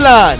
Plan.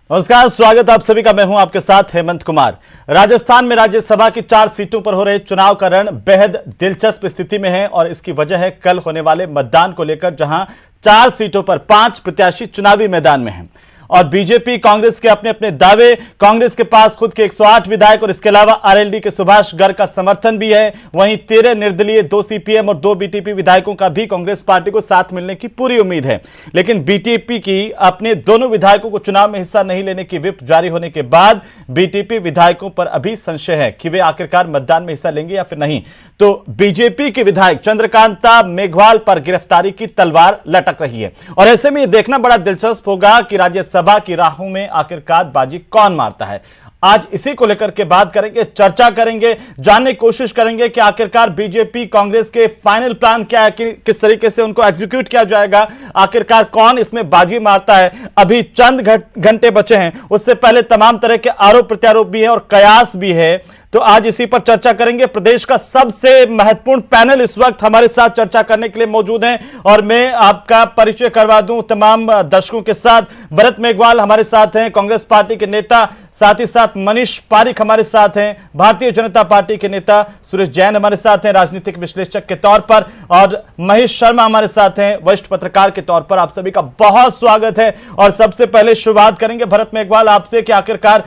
नमस्कार, स्वागत आप सभी का। मैं हूं आपके साथ हेमंत कुमार। राजस्थान में राज्यसभा की 4 सीटों पर हो रहे चुनाव का रण बेहद दिलचस्प स्थिति में है और इसकी वजह है कल होने वाले मतदान को लेकर, जहां 4 सीटों पर 5 प्रत्याशी चुनावी मैदान में हैं और बीजेपी कांग्रेस के अपने अपने दावे। कांग्रेस के पास खुद के 108 विधायक और इसके अलावा आरएलडी के सुभाष गर्ग का समर्थन भी है। वहीं 13 निर्दलीय, 2 सीपीएम और 2 बीटीपी विधायकों का भी कांग्रेस पार्टी को साथ मिलने की पूरी उम्मीद है। लेकिन बीटीपी की अपने दोनों विधायकों को चुनाव में हिस्सा नहीं लेने की व्हिप जारी होने के बाद बीटीपी विधायकों पर अभी संशय है कि वे आखिरकार मतदान में हिस्सा लेंगे या फिर नहीं। तो बीजेपी के विधायक चंद्रकांता मेघवाल पर गिरफ्तारी की तलवार लटक रही है और ऐसे में यह देखना बड़ा दिलचस्प होगा कि राज्यसभा की राहों में आखिरकार बाजी कौन मारता है। आज इसी को लेकर के बात करेंगे, चर्चा करेंगे, जानने की कोशिश करेंगे कि आखिरकार बीजेपी कांग्रेस के फाइनल प्लान क्या है, कि किस तरीके से उनको एग्जीक्यूट किया जाएगा, आखिरकार कौन इसमें बाजी मारता है। अभी चंद घंटे बचे हैं, उससे पहले तमाम तरह के आरोप प्रत्यारोप भी है और कयास भी है। तो आज इसी पर चर्चा करेंगे। प्रदेश का सबसे महत्वपूर्ण पैनल इस वक्त हमारे साथ चर्चा करने के लिए मौजूद हैं और मैं आपका परिचय करवा दूं तमाम दर्शकों के साथ। भरत मेघवाल हमारे साथ हैं, कांग्रेस पार्टी के नेता, साथ ही साथ मनीष पारिक हमारे साथ हैं, भारतीय जनता पार्टी के नेता सुरेश जैन हमारे साथ हैं राजनीतिक विश्लेषक के तौर पर, और महेश शर्मा हमारे साथ हैं वरिष्ठ पत्रकार के तौर पर। आप सभी का बहुत स्वागत है और सबसे पहले शुरुआत करेंगे भरत मेघवाल आपसे कि आखिरकार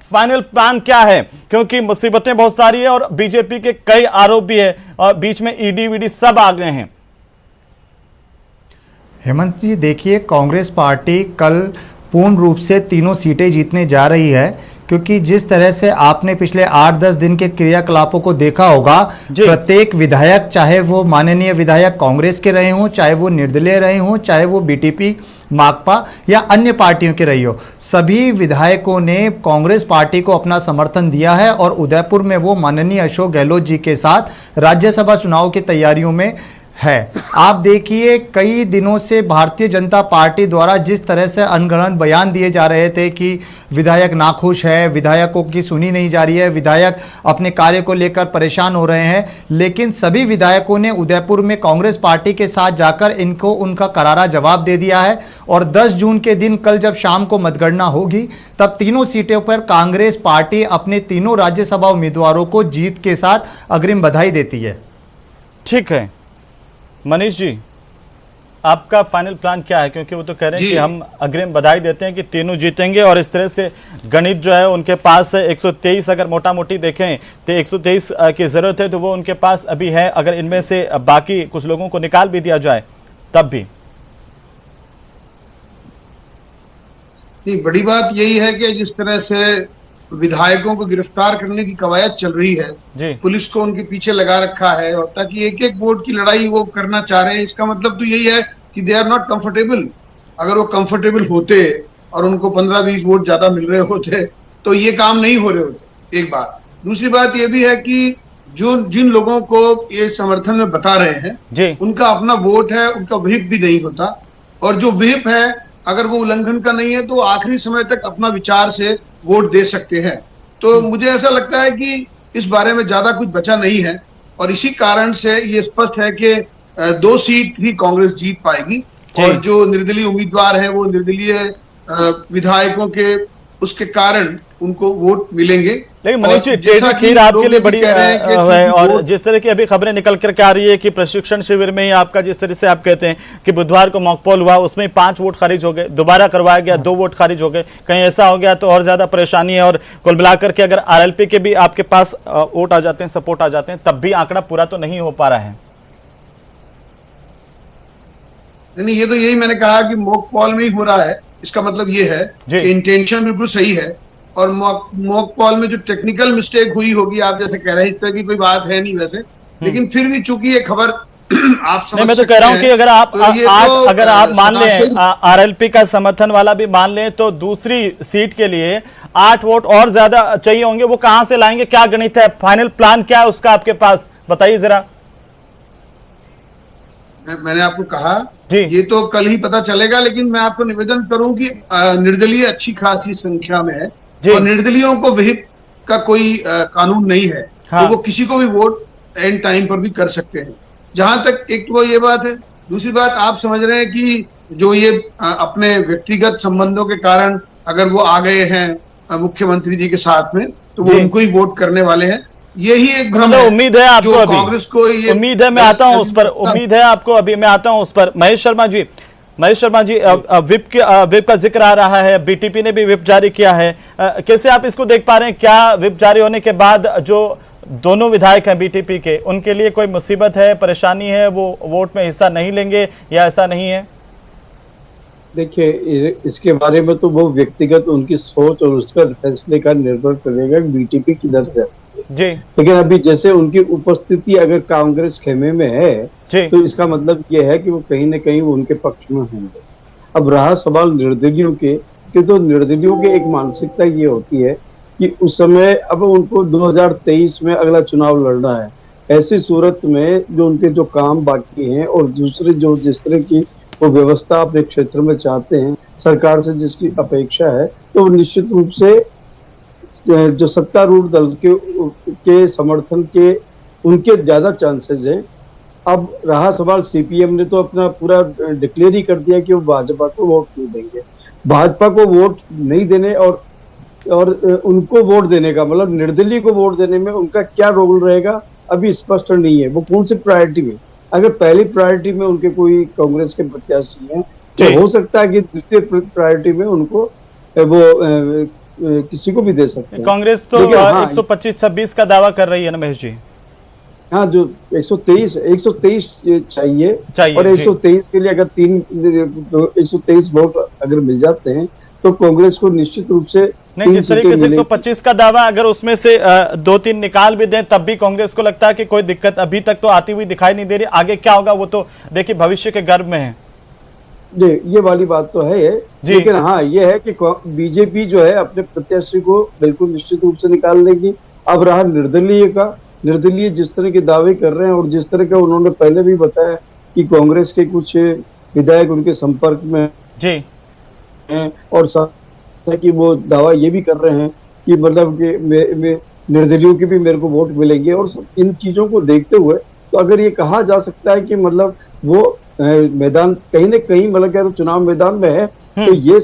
फाइनल प्लान क्या है, क्योंकि मुसीबतें बहुत सारी है और बीजेपी के कई आरोप भी है और बीच में ईडी वीडी सब आ गए हैं। हेमंत जी, देखिए, कांग्रेस पार्टी कल पूर्ण रूप से तीनों सीटें जीतने जा रही है, क्योंकि जिस तरह से आपने पिछले 8-10 दिन के क्रियाकलापों को देखा होगा, प्रत्येक विधायक, चाहे वो माननीय विधायक कांग्रेस के रहे हों, चाहे वो निर्दलीय रहे हों, चाहे वो बीटीपी, माकपा या अन्य पार्टियों के रही हो, सभी विधायकों ने कांग्रेस पार्टी को अपना समर्थन दिया है और उदयपुर में वो माननीय अशोक गहलोत जी के साथ राज्यसभा चुनाव की तैयारियों में है। आप देखिए, कई दिनों से भारतीय जनता पार्टी द्वारा जिस तरह से अनगढ़ंत बयान दिए जा रहे थे कि विधायक नाखुश है, विधायकों की सुनी नहीं जा रही है, विधायक अपने कार्य को लेकर परेशान हो रहे हैं, लेकिन सभी विधायकों ने उदयपुर में कांग्रेस पार्टी के साथ जाकर इनको उनका करारा जवाब दे दिया है। और 10 जून के दिन, कल जब शाम को मतगणना होगी, तब तीनों सीटों पर कांग्रेस पार्टी अपने तीनों राज्यसभा उम्मीदवारों को जीत के साथ अग्रिम बधाई देती है। ठीक है मनीष जी, आपका फाइनल प्लान क्या है, क्योंकि वो तो कह रहे हैं कि हम अग्रिम बधाई देते हैं कि तीनों जीतेंगे और इस तरह से गणित जो है उनके पास है 123, अगर मोटा मोटी देखें तो 123 की जरूरत है, तो वो उनके पास अभी है। अगर इनमें से बाकी कुछ लोगों को निकाल भी दिया जाए तब भी नहीं। बड़ी बात यही है कि जिस तरह से विधायकों को गिरफ्तार करने की कवायद चल रही है, पुलिस को उनके पीछे लगा रखा है और ताकि एक एक वोट की लड़ाई वो करना चाह रहे हैं, इसका मतलब तो यही है कि दे आर नॉट कंफर्टेबल। अगर वो कंफर्टेबल होते और उनको 15-20 वोट ज्यादा मिल रहे होते तो ये काम नहीं हो रहे होते, एक बात। दूसरी बात ये भी है कि जो जिन लोगों को ये समर्थन में बता रहे हैं उनका अपना वोट है, उनका व्हिप भी नहीं होता, और जो व्हिप है अगर वो उल्लंघन का नहीं है तो आखिरी समय तक अपना विचार से वोट दे सकते हैं। तो मुझे ऐसा लगता है कि इस बारे में ज्यादा कुछ बचा नहीं है और इसी कारण से ये स्पष्ट है कि 2 सीट ही कांग्रेस जीत पाएगी और जो निर्दलीय उम्मीदवार हैं वो निर्दलीय विधायकों के उसके कारण उनको वोट मिलेंगे। लेकिन मनीष जी, खीर आपके लिए बड़ी है और जिस तरह की अभी खबरें निकल करके आ रही है कि प्रशिक्षण शिविर में ही आपका, जिस तरह से आप कहते हैं कि बुधवार को मॉक पोल हुआ, उसमें 5 वोट खारिज हो गए, दोबारा करवाया गया 2 वोट खारिज हो गए, कहीं ऐसा हो गया तो और ज्यादा परेशानी है। और कुल मिलाकर के अगर आरएलपी के भी आपके पास वोट आ जाते हैं, सपोर्ट आ जाते हैं, तब भी आंकड़ा पूरा तो नहीं हो पा रहा है। नहीं, ये तो यही मैंने कहा कि मॉक पोल में ही हो रहा है। इसका मतलब ये है कि इंटेंशन बिल्कुल सही है और मॉक पोल में जो टेक्निकल मिस्टेक हुई होगी, आप जैसे कह रहे हैं, इस तरह की कोई बात है नहीं वैसे, लेकिन फिर भी चूंकि ये खबर आप समझ मैं तो कह रहा हूं कि अगर आप मान लें, आरएलपी का समर्थन वाला भी मान लें, तो दूसरी सीट के लिए 8 वोट और ज्यादा चाहिए होंगे। वो कहां से लाएंगे, क्या गणित है, फाइनल प्लान क्या है उसका आपके पास, बताइए जरा। मैंने आपको कहा ये तो कल ही पता चलेगा, लेकिन मैं आपको निवेदन करूं कि निर्दलीय अच्छी खासी संख्या में है और निर्दलीयों को व्हिप का कोई कानून नहीं है। तो वो किसी को भी वोट एंड टाइम पर भी कर सकते हैं। जहां तक एक तो ये बात है, दूसरी बात आप समझ रहे हैं कि जो ये अपने व्यक्तिगत संबंधों के कारण अगर वो आ गए हैं मुख्यमंत्री जी के साथ में, तो वो उनको ही वोट करने वाले हैं, यही एक भ्रम है। उम्मीद है आपको, जो कांग्रेस को ये उम्मीद है, मैं आता हूं उस पर, उम्मीद है आपको, अभी मैं आता हूं उस पर। महेश शर्मा जी, विप का जिक्र आ रहा है, बीटीपी ने भी विप जारी किया है, कैसे आप इसको देख पा रहे हैं? क्या विप जारी होने के बाद जो दोनों विधायक हैं बीटीपी के, उनके लिए कोई मुसीबत है, परेशानी है, वो वोट में हिस्सा नहीं लेंगे या ऐसा नहीं है? देखिए, इसके बारे में तो वो व्यक्तिगत उनकी सोच और उस पर फैसले का निर्भर करेगा बीटीपी किधर से जी। लेकिन अभी जैसे उनकी उपस्थिति अगर कांग्रेस खेमे में है तो इसका मतलब ये है कि वो कहीं ना कहीं उनके पक्ष में होंगे। अब रहा सवाल निर्दलीयों के, तो निर्दलीयों की एक मानसिकता ये होती है कि उस समय अब उनको 2023 में अगला चुनाव लड़ना है। ऐसी सूरत में जो उनके जो काम बाकी हैं और दूसरे जो जिस तरह की वो व्यवस्था अपने क्षेत्र में चाहते हैं, सरकार से जिसकी अपेक्षा है, तो निश्चित रूप से जो सत्तारूढ़ दल के समर्थन के उनके ज्यादा चांसेस हैं। अब रहा सवाल, सीपीएम ने तो अपना पूरा डिक्लेयर ही कर दिया कि वो भाजपा को वोट नहीं देंगे। भाजपा को वोट नहीं देने और उनको वोट देने का मतलब निर्दलीय को वोट देने में उनका क्या रोल रहेगा अभी स्पष्ट नहीं है। वो कौन सी प्रायोरिटी में, अगर पहली प्रायोरिटी में उनके कोई कांग्रेस के प्रत्याशी हैं तो हो सकता है कि द्वितीय प्रायोरिटी में उनको वो किसी को भी दे सकते हैं। कांग्रेस तो 125-26 का दावा कर रही है ना महेश जी? हाँ, जो 123 चाहिए और 123 के लिए अगर 123 वोट अगर मिल जाते हैं तो कांग्रेस को निश्चित रूप से नहीं, जिस तरीके से 125 का दावा, अगर उसमें से 2-3 निकाल भी दें तब भी कांग्रेस को लगता है कि कोई दिक्कत अभी तक तो आती हुई दिखाई नहीं दे रही। आगे क्या होगा वो तो देखिए भविष्य के गर्भ में है जी, ये वाली बात तो है लेकिन हाँ ये है कि बीजेपी जो है अपने प्रत्याशी को बिल्कुल निश्चित रूप से निकाल लेगी। अब रहा निर्दलीय का, निर्दलीय जिस तरह के दावे कर रहे हैं और जिस तरह का उन्होंने पहले भी बताया कि कांग्रेस के कुछ विधायक उनके संपर्क में जी हैं और साथ कि वो दावा ये भी कर रहे हैं कि मतलब कि निर्दलीयों के भी मेरे को वोट मिलेंगे। और इन चीजों को देखते हुए तो अगर ये कहा जा सकता है कि मतलब वो मैदान कहीं न कहीं मतलब क्या तो चुनाव मैदान में है, तो ये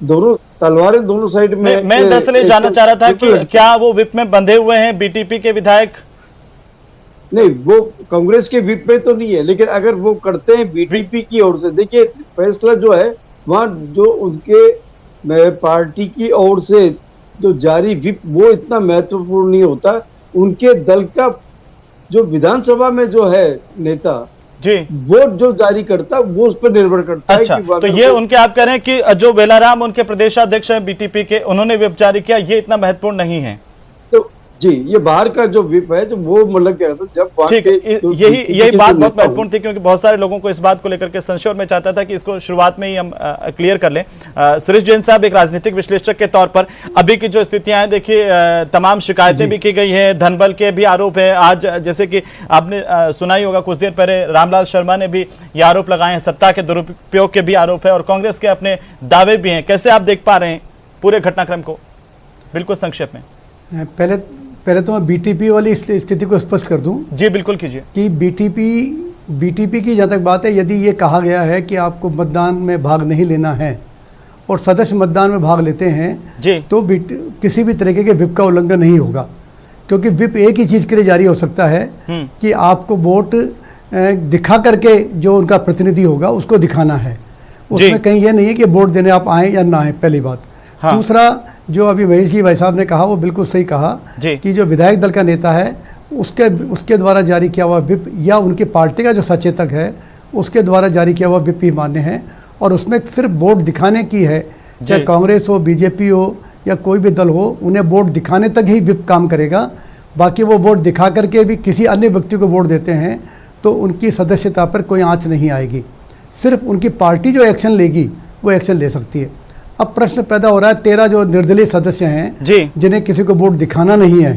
दोनों तलवारें दोनों साइड में। मैं दरअसल ये जानना चाह रहा था कि क्या वो विप में बंधे हुए हैं बीटीपी के विधायक? नहीं, वो कांग्रेस के विप में तो नहीं है, लेकिन अगर वो करते हैं बीटीपी की ओर से, देखिए फैसला जो है वहाँ जो उनके पार्टी की ओर से जो जारी विप वो इतना महत्वपूर्ण नहीं होता। उनके दल का जो विधानसभा में जो है नेता जी वोट जो जारी करता वो उस पर निर्भर करता है कि तो ये उनके आप कह रहे हैं कि जो बेलाराम उनके प्रदेशाध्यक्ष हैं बीटीपी के, उन्होंने विप जारी किया, ये इतना महत्वपूर्ण नहीं है? तो जी ये बाहर का जो विप है जो वो मतलब क्या था जब ठीक है, यही बात बहुत महत्वपूर्ण थी क्योंकि बहुत सारे लोगों को इस बात को लेकर के संशय, और मैं चाहता था कि इसको शुरुआत में ही हम क्लियर कर लें। सुरेश जैन साहब, एक राजनीतिक विश्लेषक के तौर पर अभी की जो स्थितियां हैं, देखिए तमाम शिकायतें भी की गई है, धनबल के भी आरोप है। आज जैसे कि आपने सुना ही होगा, कुछ देर पहले रामलाल शर्मा ने भी ये आरोप लगाए हैं, सत्ता के दुरुपयोग के भी आरोप है और कांग्रेस के अपने दावे भी हैं। कैसे आप देख पा रहे हैं पूरे घटनाक्रम को, बिल्कुल संक्षेप में? पहले तो मैं बीटीपी वाली स्थिति को स्पष्ट कर दूं। जी बिल्कुल कीजिए। कि बीटीपी की जहाँ तक बात है, यदि ये कहा गया है कि आपको मतदान में भाग नहीं लेना है और सदस्य मतदान में भाग लेते हैं जी, तो किसी भी तरीके के विप का उल्लंघन नहीं होगा, क्योंकि विप एक ही चीज़ के लिए जारी हो सकता है कि आपको वोट दिखा करके जो उनका प्रतिनिधि होगा उसको दिखाना है। उसमें कहीं ये नहीं है कि वोट देने आप आएँ या ना आएँ, पहली बात। हाँ। दूसरा, जो अभी महेश जी भाई साहब ने कहा वो बिल्कुल सही कहा कि जो विधायक दल का नेता है उसके द्वारा जारी किया हुआ विप या उनकी पार्टी का जो सचेतक है उसके द्वारा जारी किया हुआ विप ही मान्य है, और उसमें सिर्फ वोट दिखाने की है। चाहे कांग्रेस हो, बीजेपी हो या कोई भी दल हो, उन्हें वोट दिखाने तक ही विप काम करेगा। बाकी वो वोट दिखा करके भी किसी अन्य व्यक्ति को वोट देते हैं तो उनकी सदस्यता पर कोई आँच नहीं आएगी। सिर्फ उनकी पार्टी जो एक्शन लेगी वो एक्शन ले सकती है। अब प्रश्न पैदा हो रहा है, 13 जो निर्दलीय सदस्य हैं जी, जिन्हें किसी को वोट दिखाना नहीं है,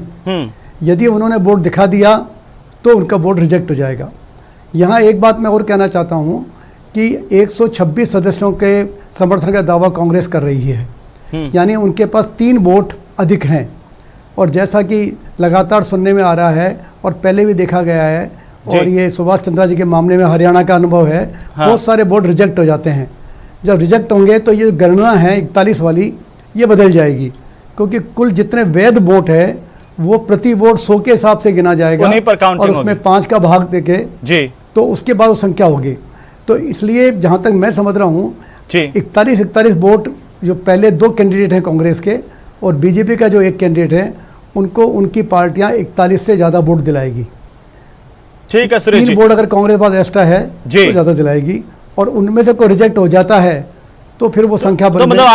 यदि उन्होंने वोट दिखा दिया तो उनका वोट रिजेक्ट हो जाएगा। यहाँ एक बात मैं और कहना चाहता हूँ कि 126 सदस्यों के समर्थन का दावा कांग्रेस कर रही है, यानी उनके पास 3 वोट अधिक हैं। और जैसा कि लगातार सुनने में आ रहा है और पहले भी देखा गया है, और ये सुभाष चंद्रा जी के मामले में हरियाणा का अनुभव है, बहुत सारे वोट रिजेक्ट हो जाते हैं। जब रिजेक्ट होंगे तो ये गणना है 41 वाली, ये बदल जाएगी, क्योंकि कुल जितने वैध वोट है वो प्रति वोट 100 के हिसाब से गिना जाएगा और उसमें 5 का भाग देके जी तो उसके बाद वो संख्या होगी। तो इसलिए जहाँ तक मैं समझ रहा हूँ 41 वोट जो पहले 2 कैंडिडेट हैं कांग्रेस के और बीजेपी का जो एक कैंडिडेट है, उनको उनकी पार्टियां 41 से ज़्यादा वोट दिलाएगी। ठीक है सुरेश जी, 3 वोट अगर कांग्रेस पास एक्स्ट्रा है तो ज़्यादा दिलाएगी, और उनमें से कोई रिजेक्ट हो जाता है तो फिर वो संख्या तो मतलब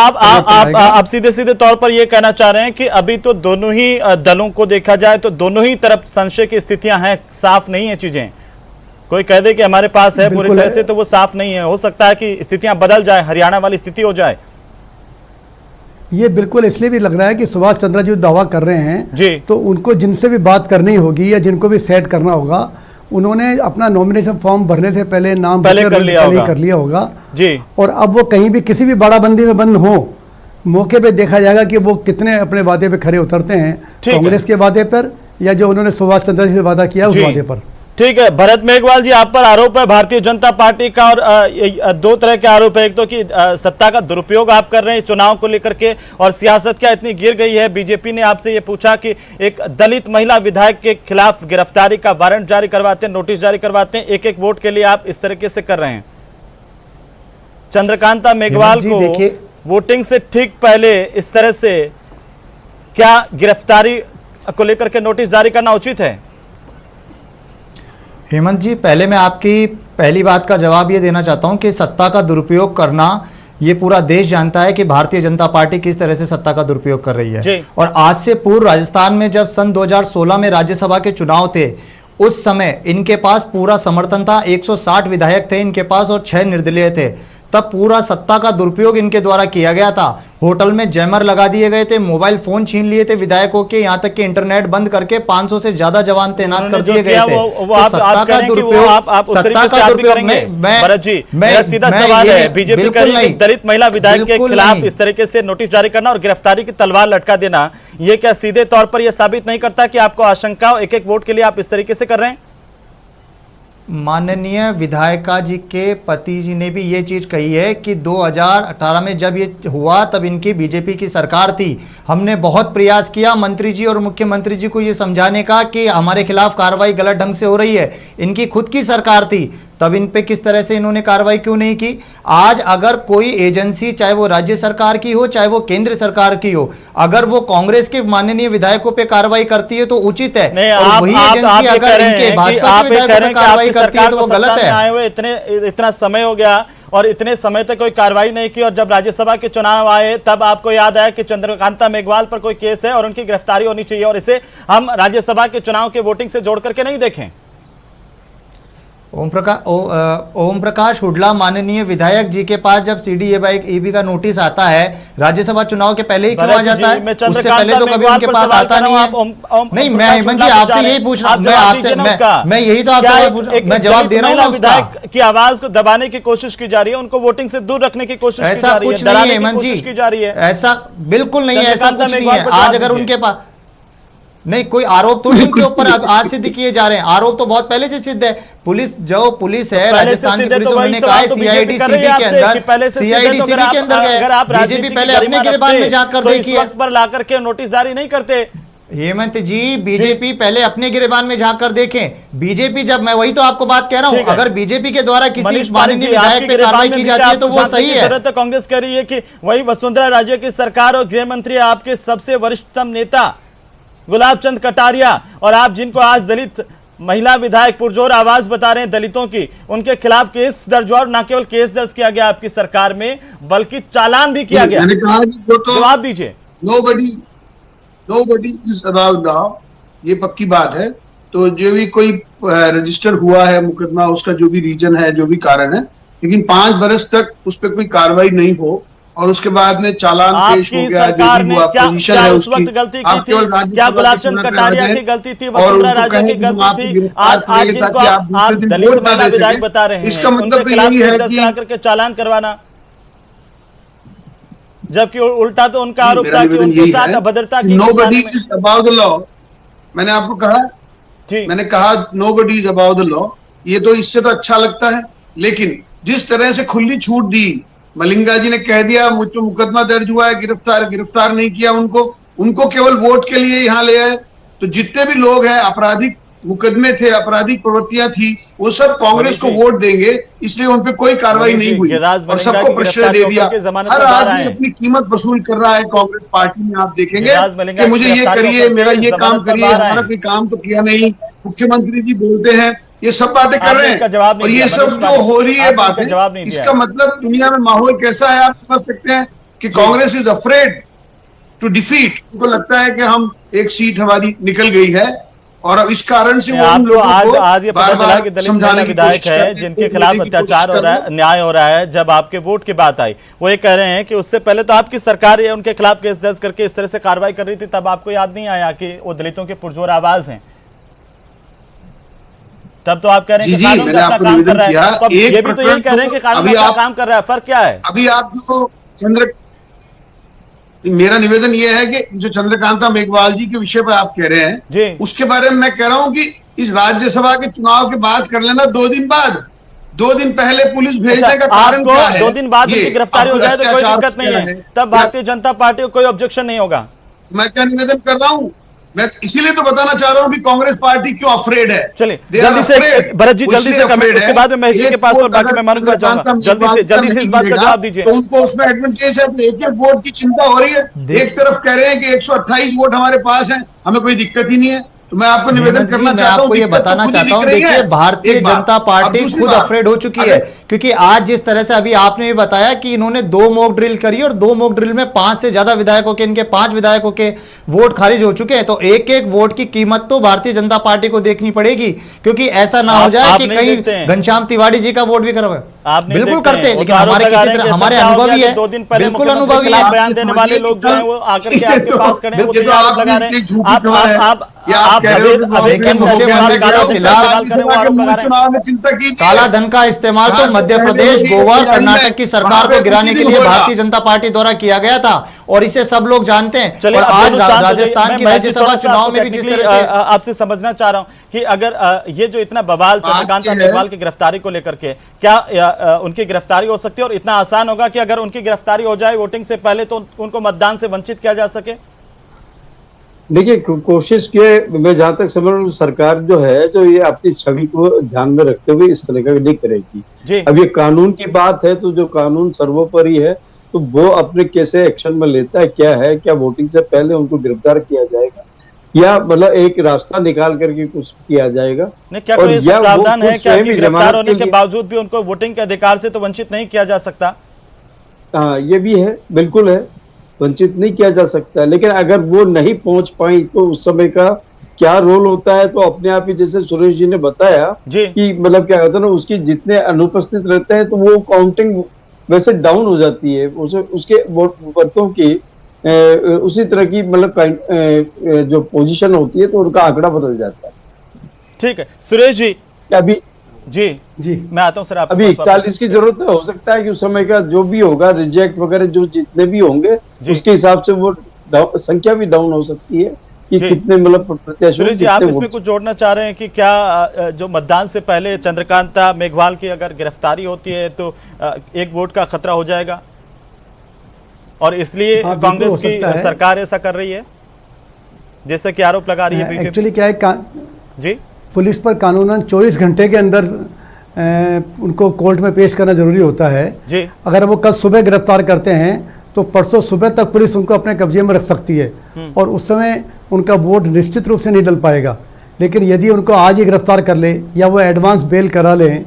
आप सीधे सीधे तौर पर ये कहना चाह रहे हैं कि अभी तो दोनों ही दलों को देखा जाए तो दोनों ही तरफ संशय की स्थितियां हैं, साफ नहीं है चीजें। कोई कह दे कि हमारे पास है पूरी तरह से, तो वो साफ नहीं है। हो सकता है कि स्थितियां बदल जाए, हरियाणा वाली स्थिति हो जाए। ये बिल्कुल इसलिए भी लग रहा है कि सुभाष चंद्र जी दावा कर रहे हैं जी, तो उनको जिनसे भी बात करनी होगी या जिनको भी सेट करना होगा, उन्होंने अपना नॉमिनेशन फॉर्म भरने से पहले नाम कर लिया होगा जी। और अब वो कहीं भी किसी भी बाड़ाबंदी में बंद हो, मौके पे देखा जाएगा कि वो कितने अपने वादे पे खड़े उतरते हैं, कांग्रेस के वादे पर या जो उन्होंने सुभाष चंद्र जी से वादा किया उस वादे पर। ठीक है भरत मेघवाल जी, आप पर आरोप है भारतीय जनता पार्टी का, और 2 तरह के आरोप है। एक तो कि सत्ता का दुरुपयोग आप कर रहे हैं इस चुनाव को लेकर के, और सियासत क्या इतनी गिर गई है। बीजेपी ने आपसे ये पूछा कि एक दलित महिला विधायक के खिलाफ गिरफ्तारी का वारंट जारी करवाते हैं, नोटिस जारी करवाते हैं, 1-1 वोट के लिए आप इस तरीके से कर रहे हैं। चंद्रकांता मेघवाल को वोटिंग से ठीक पहले इस तरह से क्या गिरफ्तारी को लेकर के नोटिस जारी करना उचित है? हेमंत जी, पहले मैं आपकी पहली बात का जवाब ये देना चाहता हूं कि सत्ता का दुरुपयोग करना, ये पूरा देश जानता है कि भारतीय जनता पार्टी किस तरह से सत्ता का दुरुपयोग कर रही है। और आज से पूर्व राजस्थान में जब सन 2016 में राज्यसभा के चुनाव थे, उस समय इनके पास पूरा समर्थन था, 160 विधायक थे इनके पास और 6 निर्दलीय थे। तब पूरा सत्ता का दुरुपयोग इनके द्वारा किया गया था। होटल में जैमर लगा दिए गए थे, मोबाइल फोन छीन लिए थे विधायकों के, यहां तक कि इंटरनेट बंद करके 500 से ज्यादा जवान तैनात कर दिए गए थे। तो सत्ता का दुरुपयोग मेरा सीधा सवाल है, बीजेपी का दलित महिला विधायक के खिलाफ इस तरीके से नोटिस जारी करना और गिरफ्तारी की तलवार लटका देना, ये क्या सीधे तौर पर यह साबित नहीं करता कि आपको आशंका 1-1 वोट के लिए आप इस तरीके से कर रहे हैं? माननीय विधायिका जी के पति जी ने भी ये चीज कही है कि 2018 में जब ये हुआ तब इनकी बीजेपी की सरकार थी। हमने बहुत प्रयास किया मंत्री जी और मुख्यमंत्री जी को ये समझाने का कि हमारे खिलाफ कार्रवाई गलत ढंग से हो रही है। इनकी खुद की सरकार थी, तब इन पे किस तरह से इन्होंने कार्रवाई क्यों नहीं की? आज अगर कोई एजेंसी, चाहे वो राज्य सरकार की हो चाहे वो केंद्र सरकार की हो, अगर वो कांग्रेस के माननीय विधायकों पे कार्रवाई करती है तो उचित है, और वही एजेंसी अगर इनके भाजपा के विधायकों पे कार्रवाई करती है तो वो गलत है। आए हुए इतना समय हो गया और इतने समय तक कोई कार्रवाई नहीं की, और जब राज्यसभा के चुनाव आए तब आपको याद आया कि चंद्रकांता मेघवाल पर कोई केस है और उनकी गिरफ्तारी होनी चाहिए, और इसे हम राज्यसभा के चुनाव के वोटिंग से जोड़ करके नहीं देखें। ओम प्रकाश हुड्डा माननीय विधायक जी के पास जब CDAB का नोटिस आता है राज्यसभा चुनाव के पहले ही क्यों आ जाता है? उससे पहले तो कभी उनके पास आता नहीं है। नहीं, मैं हेमंत जी आपसे यही पूछ रहा हूँ, मैं यही तो आपसे मैं जवाब दे रहा हूँ। विधायक की आवाज को दबाने की कोशिश की जा रही है, उनको वोटिंग से दूर रखने की कोशिश की जा रही है, ऐसा कुछ नहीं है हेमंत जी, ऐसा बिल्कुल नहीं है, ऐसा कुछ नहीं है। आज अगर उनके पास नहीं, कोई आरोप तो उनके ऊपर आज सिद्ध किए जा रहे हैं, आरोप तो बहुत पहले से सिद्ध है। पुलिस है राजस्थान की पुलिस, उन्होंने कहा है CID CB के अंदर गए। बीजेपी पहले अपने गिरबान में जाकर देखिए, वक्त पर ला करके नोटिस जारी नहीं करते। हेमंत जी, बीजेपी पहले अपने गिरबान में जाकर देखें। बीजेपी जब, मैं वही तो आपको बात कह रहा हूं, अगर बीजेपी के द्वारा किसी माननीय विधायक पे कार्रवाई की जाती है तो वो सही है। तो कांग्रेस कह रही है कि वही वसुंधरा राजे की सरकार और गृह मंत्री आपके सबसे वरिष्ठतम नेता गुलाब चंद कटारिया, और आप जिनको आज दलित महिला विधायक पुरजोर आवाज बता रहे हैं दलितों की, उनके खिलाफ केस दर्ज हुआ, और न केवल केस दर्ज किया गया आपकी सरकार में बल्कि चालान भी किया गया। मैंने कहा कि वो तो जवाब दीजिए। नोबडी इज अबाउट नाउ, ये पक्की बात है। तो जो भी कोई रजिस्टर हुआ है मुकदमा, उसका जो भी रीजन है, जो भी कारण है, लेकिन 5 बरस तक उस पर कोई कार्रवाई नहीं हो और उसके बाद में चालान पेश हो गया, जो भी हुआ पोजीशन है उसकी, आप केवल क्या गुलाब चंद कटारिया की गलती थी, वसुंधरा राजे की गलती थी? आज जिनको आप दलित महिला विधायक बता रहे हैं, इसका मतलब यही है कि करके चालान करवाना, जबकि उल्टा तो उनका आरोप था कि उनके साथ अभद्रता की। Nobody is about the law, मैंने आपको कहा, मैंने कहा nobody is about the law. ये तो इससे तो अच्छा लगता है, लेकिन जिस तरह से खुली छूट दी मलिंगा जी ने कह दिया मुझ पर मुकदमा दर्ज हुआ है, गिरफ्तार नहीं किया उनको केवल वोट के लिए यहाँ ले आए। तो जितने भी लोग हैं, आपराधिक मुकदमे थे, आपराधिक प्रवृत्तियां थी, वो सब कांग्रेस को वोट देंगे, इसलिए उन पे कोई कार्रवाई नहीं हुई और सबको प्रश्रय दे दिया। हर आदमी अपनी कीमत वसूल कर रहा है कांग्रेस पार्टी में। आप देखेंगे कि मुझे ये करिए, मेरा ये काम करिए, हमारा कोई काम तो किया नहीं। मुख्यमंत्री जी बोलते हैं, ये सब बातें कर रहे हैं और ये सब जो हो रही है बातें, इसका मतलब दुनिया में माहौल कैसा है आप समझ सकते हैं कि Congress is afraid to defeat. उनको लगता है कि हम एक सीट हमारी निकल गई है और अब इस कारण से वो उन लोगों को आज ये पता चला कि दलित महिला विधायक है जिनके खिलाफ अत्याचार हो रहा है, न्याय हो रहा है। जब आपके वोट की बात आई, वो ये कह रहे हैं कि उससे पहले तो आपकी सरकार है उनके खिलाफ केस दर्ज करके इस तरह से कार्रवाई कर रही थी, तब आपको याद नहीं आया कि वो दलितों के पुरजोर आवाज हैं? तब तो आप कह रहे हैं कि कानून अपना काम कर रहा है, तो ये भी तो यही कह रहे हैं कि कानून अपना काम कर रहा है। फर्क क्या है? अभी आप जो मेरा निवेदन यह है कि जो चंद्रकांता मेघवाल जी के विषय पर आप कह रहे हैं, उसके बारे में मैं कह रहा हूं कि इस राज्यसभा के चुनाव के बाद कर लेना, 2 दिन बाद, 2 दिन पहले पुलिस भेजने का कारण क्या है? 2 दिन बाद उनकी गिरफ्तारी हो जाए तो कोई दिक्कत नहीं है, तब भारतीय जनता पार्टी को कोई ऑब्जेक्शन नहीं होगा। मैं क्या निवेदन कर रहा हूं, मैं इसीलिए तो बताना चाह रहा हूं कि कांग्रेस पार्टी क्यों अफ्रेड है। चलिए जल्दी से भरत जी, जल्दी से कमेंट, उसके बाद में महेश जी के पास और बाकी मैं मानूंगा जाऊंगा। जल्दी से इस बात का जवाब दीजिए। तो उनको उसमें एडवांटेज है, तो एक वोट की चिंता हो रही है। एक तरफ कह रहे हैं कि 128 वोट हमारे पास है, हमें कोई दिक्कत ही नहीं है। तो मैं आपको निवेदन करना चाहता हूं, ये बताना चाहता हूं, देखिए भारतीय जनता पार्टी खुद अफ्रेड हो चुकी है, क्योंकि आज जिस तरह से अभी आपने भी बताया कि इन्होंने 2 मॉक ड्रिल करी और 2 मॉक ड्रिल में 5 से ज्यादा विधायकों के, इनके 5 विधायकों के वोट खारिज हो चुके हैं। तो एक वोट की कीमत तो भारतीय जनता पार्टी को देखनी पड़ेगी, क्योंकि ऐसा ना हो जाए कि कहीं घनश्याम तिवारी जी का वोट भी करवाए। बिल्कुल करते हैं, लेकिन हमारे अनुभवी है, बिल्कुल अनुभवी है, बयान देने वाले लोग जो हैं वो आकर के आपके पास खड़े हैं, वो तो आरोप लगा रहे हैं। काला धन का इस्तेमाल तो मध्य प्रदेश, गोवा, कर्नाटक की सरकार को गिराने के लिए भारतीय जनता पार्टी द्वारा किया गया था और इसे सब लोग जानते हैं। और आज राजस्थान की राज्यसभा चुनाव में भी जिस तरह से आपसे समझना चाह रहा हूं कि अगर ये जो इतना बवाल चंद्रकांता मेघवाल की गिरफ्तारी को लेकर के, क्या उनकी गिरफ्तारी हो सकती है और इतना आसान होगा कि अगर उनकी गिरफ्तारी हो जाए वोटिंग से पहले तो उनको मतदान से वंचित किया जा सके? देखिए, कोशिश के मैं जहां तक समझ रहा हूं, सरकार जो है जो ये अपनी छवि को ध्यान में रखते हुए इस तरह का नहीं करेगी। अब ये कानून की बात है, तो जो कानून सर्वोपरि है, तो वो अपने कैसे एक्शन में लेता है, क्या वोटिंग से पहले उनको गिरफ्तार किया जाएगा या मतलब एक रास्ता निकाल करके कुछ किया जाएगा? नहीं, क्या कोई ऐसा प्रावधान है क्या कि गिरफ्तार होने के बावजूद भी उनको वोटिंग के अधिकार से तो वंचित नहीं किया जा सकता? हाँ, ये भी है, बिल्कुल है, वंचित नहीं किया जा सकता। लेकिन अगर वो नहीं पहुंच पाई तो उस समय का क्या रोल होता है, तो अपने आप ही जैसे सुरेश जी ने बताया कि मतलब क्या होता है ना, उसकी जितने अनुपस्थित रहते हैं तो वो काउंटिंग वैसे डाउन हो जाती है, उसके वोटों की उसी तरह की मतलब जो पोजीशन होती है, तो उनका आंकड़ा बदल जाता है। ठीक है सुरेश जी, अभी जी मैं आता हूं सर। अभी 41 की जरूरत है, हो सकता है कि उस समय का जो भी होगा रिजेक्ट वगैरह जो जितने भी होंगे उसके हिसाब से वो संख्या भी डाउन हो सकती है कि कितने मतलब प्रत्याशी। जी आप इसमें कुछ जोड़ना चाह रहे हैं कि क्या जो मतदान से पहले चंद्रकांता मेघवाल की अगर गिरफ्तारी होती है तो 1 वोट का खतरा हो जाएगा और इसलिए कांग्रेस की सरकार ऐसा कर रही है जैसे कि आरोप लगा रही है? एक्चुअली क्या है जी, पुलिस पर कानूनन 24 घंटे के अंदर उनको कोर्ट में पेश करना जरूरी होता है जी। अगर वो कल सुबह गिरफ्तार करते हैं तो परसों सुबह तक पुलिस उनको अपने कब्जे में रख सकती है और उस समय उनका वोट निश्चित रूप से नहीं डल पाएगा। लेकिन यदि उनको आज ही गिरफ्तार कर ले या वो एडवांस बेल करा लें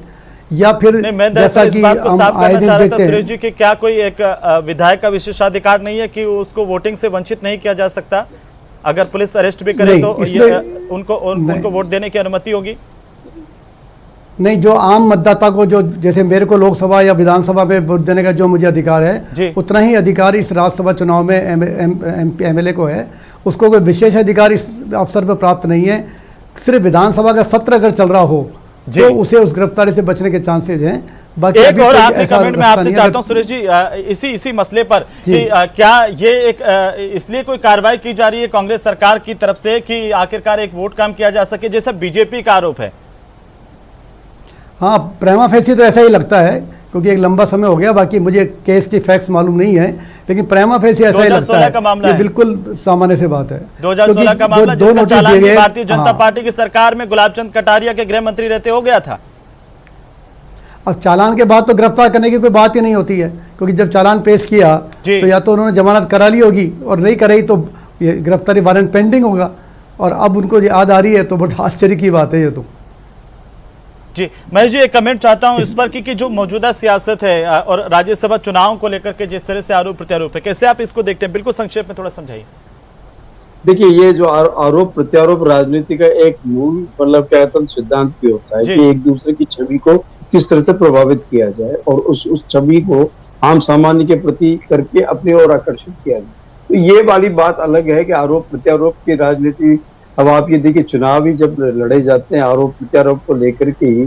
या फिर जैसा कि हम आए दिन देखते हैं सुरेश जी कि क्या कोई एक विधायक का विशेषाधिकार नहीं है कि उसको वोटिंग से वंचित नहीं किया जा सकता? अगर पुलिस अरेस्ट भी करे तो उनको वोट देने की अनुमति होगी? नहीं, जो आम मतदाता को, जो जैसे मेरे को लोकसभा या विधानसभा में वोट देने का जो मुझे अधिकार है, उतना ही अधिकार इस राज्यसभा चुनाव में एमएलए को है। उसको कोई विशेष अधिकार इस अवसर पर प्राप्त नहीं है। सिर्फ विधानसभा का सत्र अगर चल रहा हो तो उसे उस गिरफ्तारी से बचने के चांसेज हैं। बाकी एक और आखिरी कमेंट मैं आपसे चाहता हूं सुरेश जी, इसी मसले पर कि क्या ये एक इसलिए कोई कार्रवाई की जा रही है कांग्रेस सरकार की तरफ से कि आखिरकार एक वोट कम किया जा सके, जैसा बीजेपी का आरोप है? हाँ, प्रेमा फेसी तो ऐसा ही लगता है, क्योंकि एक लंबा समय हो गया, बाकी मुझे केस की फैक्ट्स मालूम नहीं है, लेकिन प्रेमा फेसी ऐसा ही लगता है, ये बिल्कुल सामान्य से बात है। 2016 का मामला जिसका चालान भारतीय जनता पार्टी की सरकार में गुलाब चंद कटारिया के गृह मंत्री रहते हो गया था। अब चालान के बाद तो गिरफ्तार करने की कोई बात ही नहीं होती है, क्योंकि जब चालान पेश किया तो या तो उन्होंने जमानत करा ली होगी, और नहीं कराई तो ये गिरफ्तारी वारंट पेंडिंग होगा, और अब उनको याद आ रही है तो बहुत आश्चर्य की बात है ये तो। जी महेश जी, एक कमेंट चाहता हूं इस पर कि जो मौजूदा सियासत है और राज्यसभा चुनाव को लेकर के जिस तरह से आरोप प्रत्यारोप है, कैसे आप इसको देखते हैं? बिल्कुल संक्षेप में थोड़ा समझाइए। देखिए, ये जो आरोप प्रत्यारोप राजनीति का एक मूल मतलब क्या कहते हैं सिद्धांत भी होता है कि एक दूसरे की छवि को किस तरह से प्रभावित किया जाए और उस छवि को आम सामान्य के प्रति करके अपनी ओर आकर्षित किया जाए। तो ये वाली बात अलग है कि आरोप प्रत्यारोप की राजनीति। अब आप ये देखिए, चुनाव ही जब लड़े जाते हैं आरोप प्रत्यारोप को लेकर के ही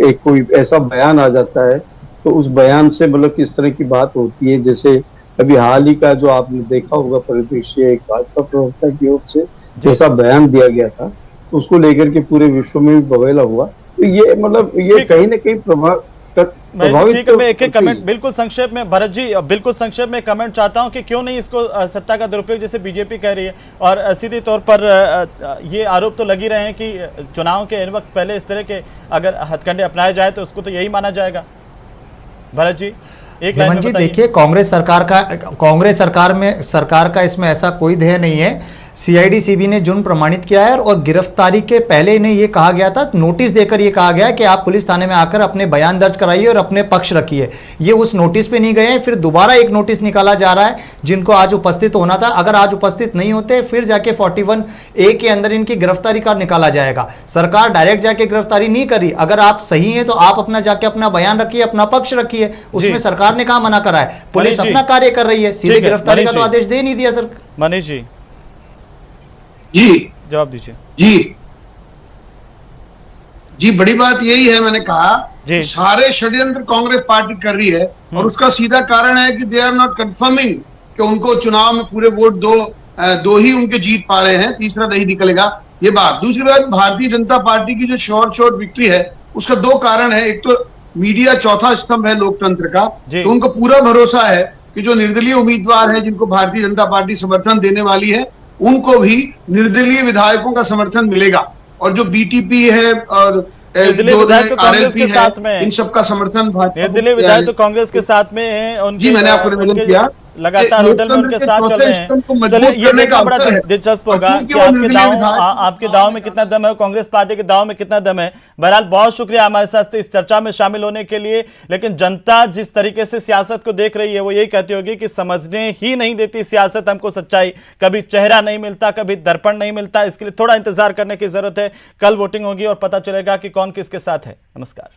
एक कोई ऐसा बयान आ जाता है, तो उस बयान से मतलब किस तरह की बात होती है। जैसे अभी हाल ही का जो आपने देखा होगा परिदृश्य, एक भाजपा प्रवक्ता की ओर से जैसा बयान दिया गया था, तो उसको लेकर के पूरे विश्व में भी बवेला हुआ। तो ये मतलब ये कहीं ना कहीं ठीक है, मैं एक कमेंट बिल्कुल संक्षेप में, भरत जी बिल्कुल संक्षेप में कमेंट चाहता हूं कि क्यों नहीं इसको सत्ता का दुरुपयोग जैसे बीजेपी कह रही है, और सीधे तौर पर ये आरोप तो लग ही रहे हैं कि चुनाव के इन वक्त पहले इस तरह के अगर हथकंडे अपनाए जाए तो उसको तो यही माना जाएगा। भरत जी एक लाइन में बताइए। देखिए, कांग्रेस सरकार का इसमें ऐसा कोई ध्येय नहीं है। सीआईडी-सीबी ने जुर्म प्रमाणित किया है और गिरफ्तारी के पहले इन्हें यह कहा गया था, नोटिस देकर यह कहा गया कि आप पुलिस थाने में आकर अपने बयान दर्ज कराइए और अपने पक्ष रखिए। ये उस नोटिस पे नहीं गए हैं, फिर दोबारा एक नोटिस निकाला जा रहा है जिनको आज उपस्थित होना था। अगर आज उपस्थित नहीं होते फिर जाके 41A के अंदर इनकी गिरफ्तारी का निकाला जाएगा। सरकार डायरेक्ट जाके गिरफ्तारी नहीं करी। अगर आप सही है तो आप अपना जाके अपना बयान रखिए, अपना पक्ष रखिए, उसमें सरकार ने कहा मना करा है। पुलिस अपना कार्य कर रही है, सीधे गिरफ्तारी का तो आदेश दे नहीं दिया सर। मनीष जी जी जवाब दीजिए। जी बड़ी बात यही है, मैंने कहा सारे षड्यंत्र कांग्रेस पार्टी कर रही है, और उसका सीधा कारण है कि दे आर नॉट कंफर्मिंग कि उनको चुनाव में पूरे वोट दो ही उनके जीत पा रहे हैं, तीसरा नहीं निकलेगा ये बात। दूसरी बात, भारतीय जनता पार्टी की जो शॉर्ट विक्ट्री है उसका दो कारण है। एक तो मीडिया चौथा स्तंभ है लोकतंत्र का, तो उनको पूरा भरोसा है कि जो निर्दलीय उम्मीदवार है जिनको भारतीय जनता पार्टी समर्थन देने वाली है उनको भी निर्दलीय विधायकों का समर्थन मिलेगा, और जो बीटीपी है और आरएलपी है इन सबका समर्थन निर्दलीय विधायक तो कांग्रेस के साथ में है। जी मैंने आपको निवेदन किया, लगातार होटल में उनके साथ चल रहे हैं। चलिए ये देखना बड़ा दिलचस्प होगा कि आपके दाव में कितना दम है, कांग्रेस पार्टी के दाव में कितना दम है। बहरहाल बहुत शुक्रिया हमारे साथ इस चर्चा में शामिल होने के लिए। लेकिन जनता जिस तरीके से सियासत को देख रही है वो यही कहती होगी कि समझने ही नहीं देती सियासत हमको सच्चाई, कभी चेहरा नहीं मिलता, कभी दर्पण नहीं मिलता। इसके लिए थोड़ा इंतजार करने की जरूरत है। कल वोटिंग होगी और पता चलेगा कि कौन किसके साथ है। नमस्कार।